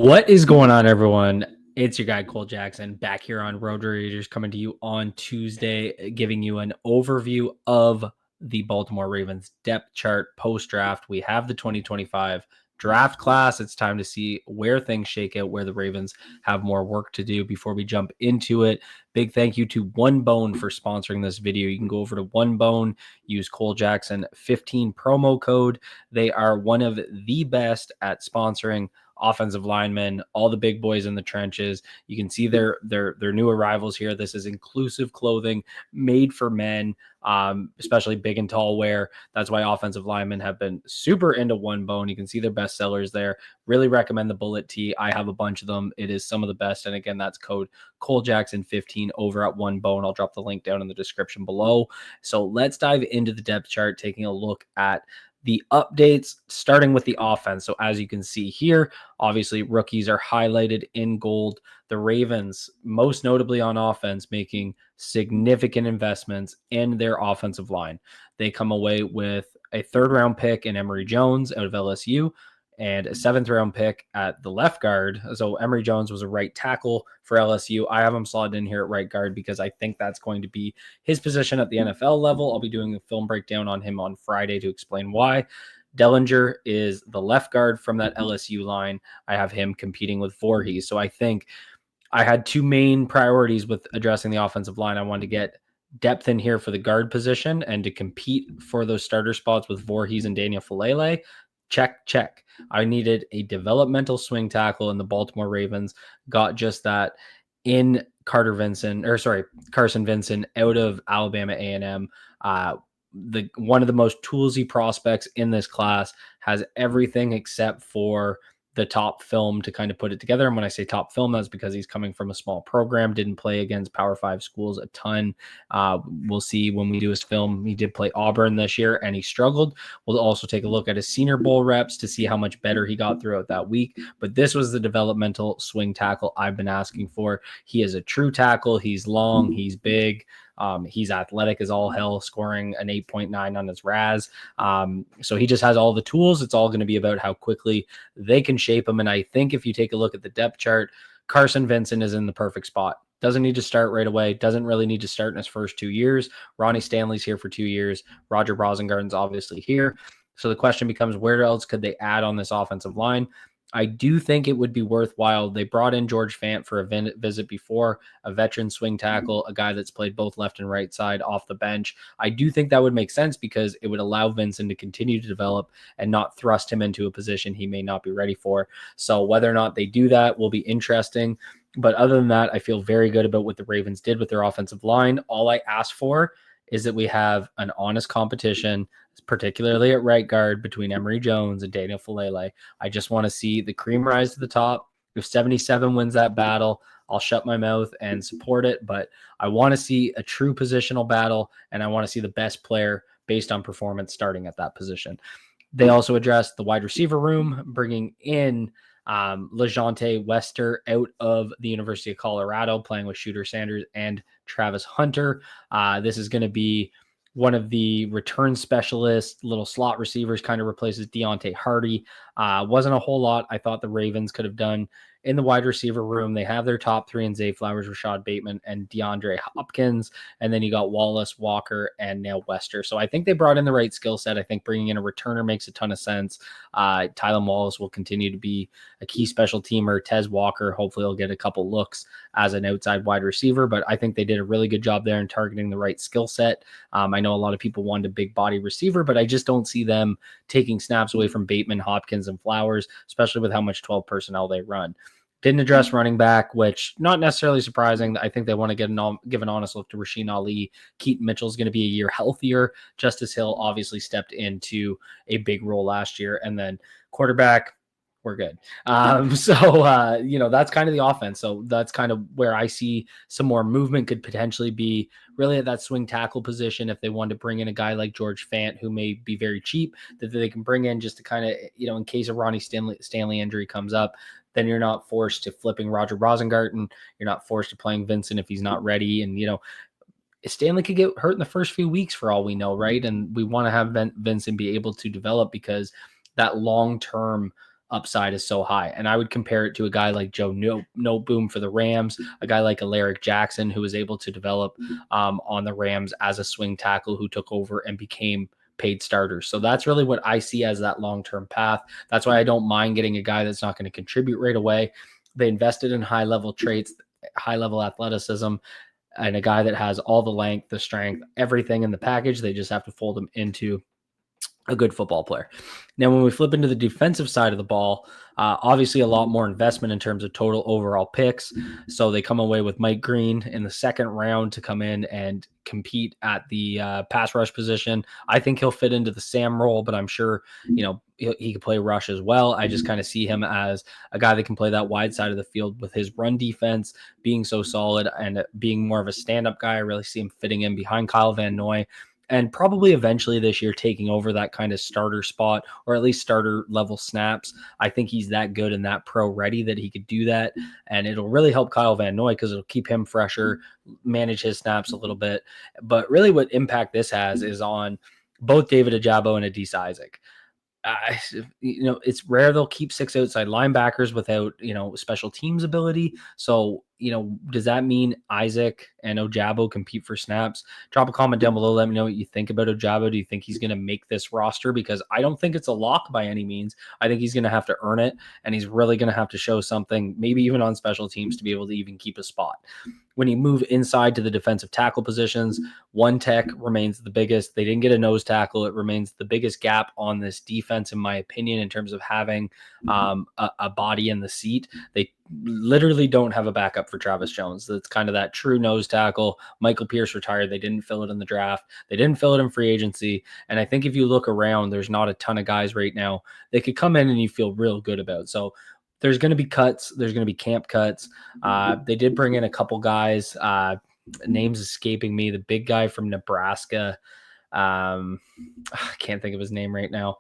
What is going on, everyone? It's your guy, Cole Jackson, back here on Road Raiders, coming to you on Tuesday, giving you an overview of the Baltimore Ravens depth chart post-draft. We have the 2025 draft class. It's time to see where things shake out, where the Ravens have more work to do before we jump into it. Big thank you to One Bone for sponsoring this video. You can go over to One Bone, use Cole Jackson 15 promo code. They are one of the best at sponsoring offensive linemen, all the big boys in the trenches. You can see their new arrivals here. This is inclusive clothing made for men, especially big and tall wear. That's why offensive linemen have been super into One Bone. You can see their best sellers there. Really recommend the Bullet Tee. I have a bunch of them. It is some of the best. And again, that's code Cole Jackson 15 over at One Bone. I'll drop the link down in the description below. So let's dive into the depth chart, taking a look at the updates, starting with the offense. So as you can see here, obviously rookies are highlighted in gold. The Ravens, most notably on offense, making significant investments in their offensive line. They come away with a third-round pick in Emory Jones out of LSU and a seventh-round pick at the left guard. So Emory Jones was a right tackle for LSU. I have him slotted in here at right guard because I think that's going to be his position at the NFL level. I'll be doing a film breakdown on him on Friday to explain why. Dellinger is the left guard from that LSU line. I have him competing with Voorhees. So I think I had two main priorities with addressing the offensive line. I wanted to get depth in here for the guard position and to compete for those starter spots with Voorhees and Daniel Falele. Check. I needed a developmental swing tackle, and the Baltimore Ravens got just that in Carson Vincent out of Alabama A&M. One of the most toolsy prospects in this class, has everything except for the top film to kind of put it together. And when I say top film, that's because he's coming from a small program, didn't play against Power 5 schools a ton. We'll see when we do his film. He did play Auburn this year and he struggled. We'll also take a look at his Senior Bowl reps to see how much better he got throughout that week. But this was the developmental swing tackle I've been asking for. He is a true tackle. He's long, he's big. He's athletic as all hell, scoring an 8.9 on his RAS. So he just has all the tools. It's all going to be about how quickly they can shape him. And I think if you take a look at the depth chart, Carson Vincent is in the perfect spot. Doesn't need to start right away. Doesn't really need to start in his first 2 years. Ronnie Stanley's here for 2 years. Roger Rosengarten's obviously here. So the question becomes, where else could they add on this offensive line? I do think it would be worthwhile. They brought in George Fant for a visit before, a veteran swing tackle, a guy that's played both left and right side off the bench. I do think that would make sense because it would allow Vincent to continue to develop and not thrust him into a position he may not be ready for. So whether or not they do that will be interesting. But other than that, I feel very good about what the Ravens did with their offensive line. All I ask for is that we have an honest competition, particularly at right guard, between Emory Jones and Daniel Falele. I just want to see the cream rise to the top. If 77 wins that battle, I'll shut my mouth and support it. But I want to see a true positional battle, and I want to see the best player based on performance starting at that position. They also addressed the wide receiver room, bringing in LeJounte Wester out of the University of Colorado, playing with Shooter Sanders and Travis Hunter. This is going to be one of the return specialists, little slot receivers, kind of replaces Deontay Hardy. Wasn't a whole lot I thought the Ravens could have done in the wide receiver room. They have their top three in Zay Flowers, Rashad Bateman, and DeAndre Hopkins. And then you got Wallace, Walker, and Nail Wester. So I think they brought in the right skill set. I think bringing in a returner makes a ton of sense. Tylan Wallace will continue to be a key special teamer. Tez Walker, hopefully he'll get a couple looks as an outside wide receiver, but I think they did a really good job there in targeting the right skill set. I know a lot of people wanted a big body receiver, but I just don't see them taking snaps away from Bateman, Hopkins, and Flowers, especially with how much 12 personnel they run. Didn't address running back, which not necessarily surprising. I think they want to give an honest look to Rasheen Ali. Keaton Mitchell's going to be a year healthier. Justice Hill obviously stepped into a big role last year. And then quarterback, we're good. That's kind of the offense. So that's kind of where I see some more movement could potentially be really at that swing tackle position. If they want to bring in a guy like George Fant, who may be very cheap, that they can bring in just to kind of, in case a Ronnie Stanley injury comes up, then you're not forced to flipping Roger Rosengarten. You're not forced to playing Vincent if he's not ready. And, Stanley could get hurt in the first few weeks for all we know, right? And we want to have Vincent be able to develop because that long-term upside is so high. And I would compare it to a guy like Joe No Boom for the Rams, a guy like Alaric Jackson, who was able to develop on the Rams as a swing tackle who took over and became paid starters. So that's really what I see as that long-term path. That's why I don't mind getting a guy that's not going to contribute right away. They invested in high-level traits, high-level athleticism, and a guy that has all the length, the strength, everything in the package. They just have to fold him into a good football player. Now, when we flip into the defensive side of the ball, obviously a lot more investment in terms of total overall picks. So they come away with Mike Green in the second round to come in and compete at the pass rush position. I think he'll fit into the Sam role, but I'm sure, he could play rush as well. I just kind of see him as a guy that can play that wide side of the field with his run defense being so solid and being more of a stand-up guy. I really see him fitting in behind Kyle Van Noy, and probably eventually this year taking over that kind of starter spot, or at least starter level snaps. I think he's that good and that pro ready that he could do that. And it'll really help Kyle Van Noy because it'll keep him fresher, manage his snaps a little bit. But really what impact this has is on both David Ajabo and Adisa Isaac. It's rare they'll keep 6 outside linebackers without, special teams ability. So, does that mean Isaac and Ojabo compete for snaps? Drop a comment down below. Let me know what you think about Ojabo. Do you think he's going to make this roster? Because I don't think it's a lock by any means. I think he's going to have to earn it, and he's really going to have to show something, maybe even on special teams, to be able to even keep a spot. When you move inside to the defensive tackle positions, one tech remains the biggest. They didn't get a nose tackle. It remains the biggest gap on this defense, in my opinion, in terms of having a body in the seat. They literally don't have a backup for Travis Jones. That's kind of that true nose tackle. Michael Pierce retired. They didn't fill it in the draft. They didn't fill it in free agency. And I think if you look around, there's not a ton of guys right now they could come in and you feel real good about. So there's going to be cuts. There's going to be camp cuts. They did bring in a couple guys. Names escaping me. The big guy from Nebraska. I can't think of his name right now.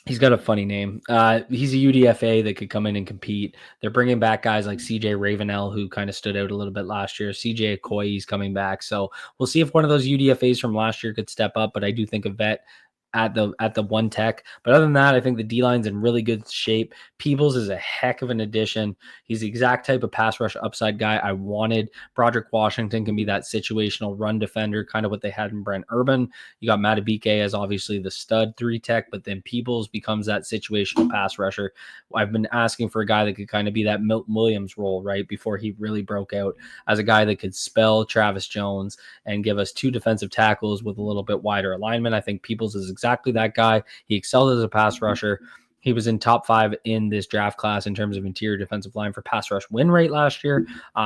He's got a funny name. He's a UDFA that could come in and compete. They're bringing back guys like CJ Ravenel, who kind of stood out a little bit last year. CJ Okoye's coming back. So we'll see if one of those UDFAs from last year could step up, but I do think a vet at the one tech. But other than that, I think the D-line's in really good shape. Peebles is a heck of an addition. He's the exact type of pass rush upside guy I wanted. Broderick Washington can be that situational run defender, kind of what they had in Brent Urban. You got Matabike as obviously the stud 3 tech, but then Peebles becomes that situational pass rusher. I've been asking for a guy that could kind of be that Milton Williams role, right, before he really broke out, as a guy that could spell Travis Jones and give us 2 defensive tackles with a little bit wider alignment. I think Peebles is exactly that guy. He excelled as a pass rusher. He was in top 5 in this draft class in terms of interior defensive line for pass rush win rate last year.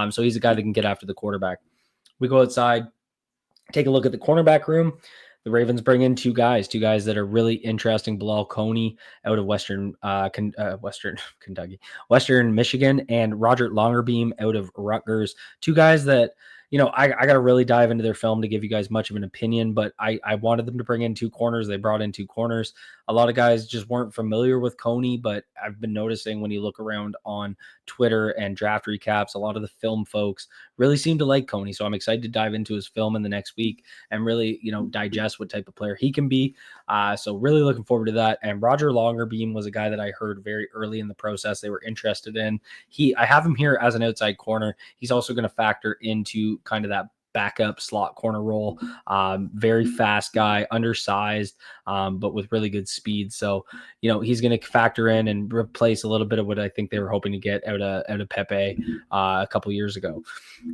So he's a guy that can get after the quarterback. We go outside, take a look at the cornerback room. The Ravens bring in two guys that are really interesting. Bilal Coney out of Western Kentucky, Western Michigan, and Roger Longerbeam out of Rutgers. Two guys that, I got to really dive into their film to give you guys much of an opinion, but I wanted them to bring in 2 corners. They brought in 2 corners. A lot of guys just weren't familiar with Coney, but I've been noticing when you look around on Twitter and draft recaps, a lot of the film folks really seem to like Coney. So I'm excited to dive into his film in the next week and really, digest what type of player he can be. So really looking forward to that. And Roger Longerbeam was a guy that I heard very early in the process they were interested in. I have him here as an outside corner. He's also going to factor into kind of that backup slot corner role. Very fast guy, undersized, but with really good speed. So, he's going to factor in and replace a little bit of what I think they were hoping to get out of Pepe a couple years ago.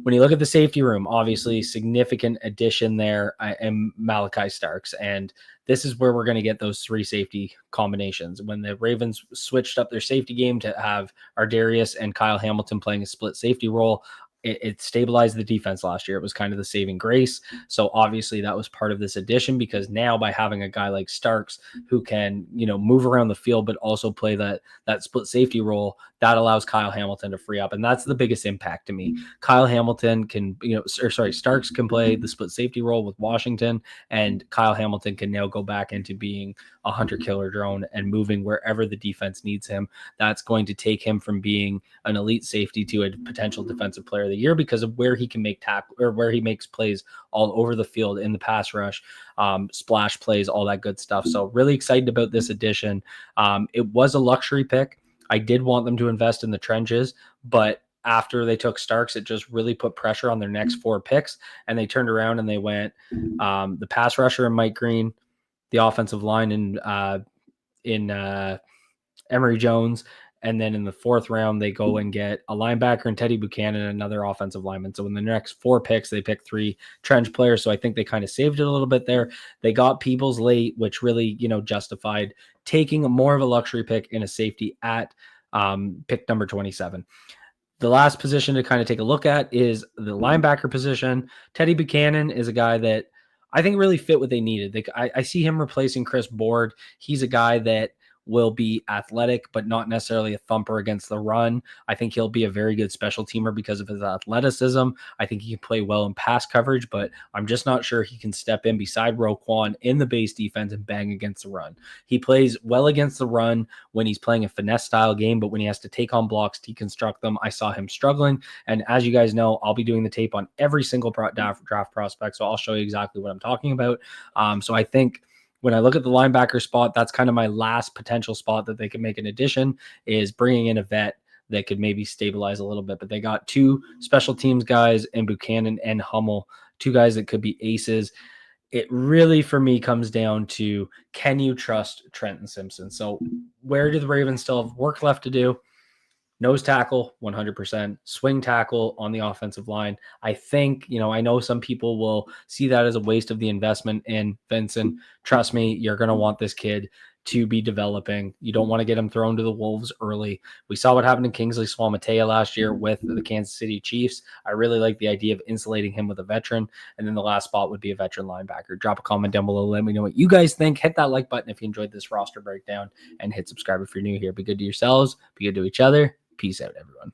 When you look at the safety room, obviously significant addition there, and Malachi Starks. And this is where we're going to get those 3 safety combinations. When the Ravens switched up their safety game to have Ardarius and Kyle Hamilton playing a split safety role, it stabilized the defense last year. It was kind of the saving grace. So obviously that was part of this addition, because now by having a guy like Starks who can, move around the field, but also play that split safety role, that allows Kyle Hamilton to free up. And that's the biggest impact to me. Kyle Hamilton can, Starks can play the split safety role with Washington, and Kyle Hamilton can now go back into being a hunter killer drone and moving wherever the defense needs him. That's going to take him from being an elite safety to a potential defensive player of the year because of where he can make tackle or where he makes plays all over the field in the pass rush, splash plays, all that good stuff. So really excited about this addition. It was a luxury pick. I did want them to invest in the trenches, but after they took Starks, it just really put pressure on their next 4 picks, and they turned around and they went the pass rusher and Mike Green, the offensive line in Emory Jones, and then in the 4th round they go and get a linebacker and Teddy Buchanan, another offensive lineman. So in the next 4 picks, they pick 3 trench players. So I think they kind of saved it a little bit there. They got Peebles late, which really justified taking more of a luxury pick in a safety at pick number 27. The last position to kind of take a look at is the linebacker position. Teddy Buchanan is a guy that I think really fit what they needed. I see him replacing Chris Board. He's a guy that will be athletic, but not necessarily a thumper against the run. I think he'll be a very good special teamer because of his athleticism. I think he can play well in pass coverage, but I'm just not sure he can step in beside Roquan in the base defense and bang against the run. He plays well against the run when he's playing a finesse style game, but when he has to take on blocks, deconstruct them, I saw him struggling. And as you guys know, I'll be doing the tape on every single draft prospect, so I'll show you exactly what I'm talking about. So I think when I look at the linebacker spot, that's kind of my last potential spot that they can make an addition, is bringing in a vet that could maybe stabilize a little bit. But they got 2 special teams guys in Buchanan and Hummel, 2 guys that could be aces. It really, for me, comes down to, can you trust Trenton Simpson? So where do the Ravens still have work left to do? Nose tackle, 100%. Swing tackle on the offensive line. I think, I know some people will see that as a waste of the investment in Vincent. Trust me, you're going to want this kid to be developing. You don't want to get him thrown to the wolves early. We saw what happened to Kingsley Swamatea last year with the Kansas City Chiefs. I really like the idea of insulating him with a veteran. And then the last spot would be a veteran linebacker. Drop a comment down below. Let me know what you guys think. Hit that like button if you enjoyed this roster breakdown, and hit subscribe if you're new here. Be good to yourselves. Be good to each other. Peace out, everyone.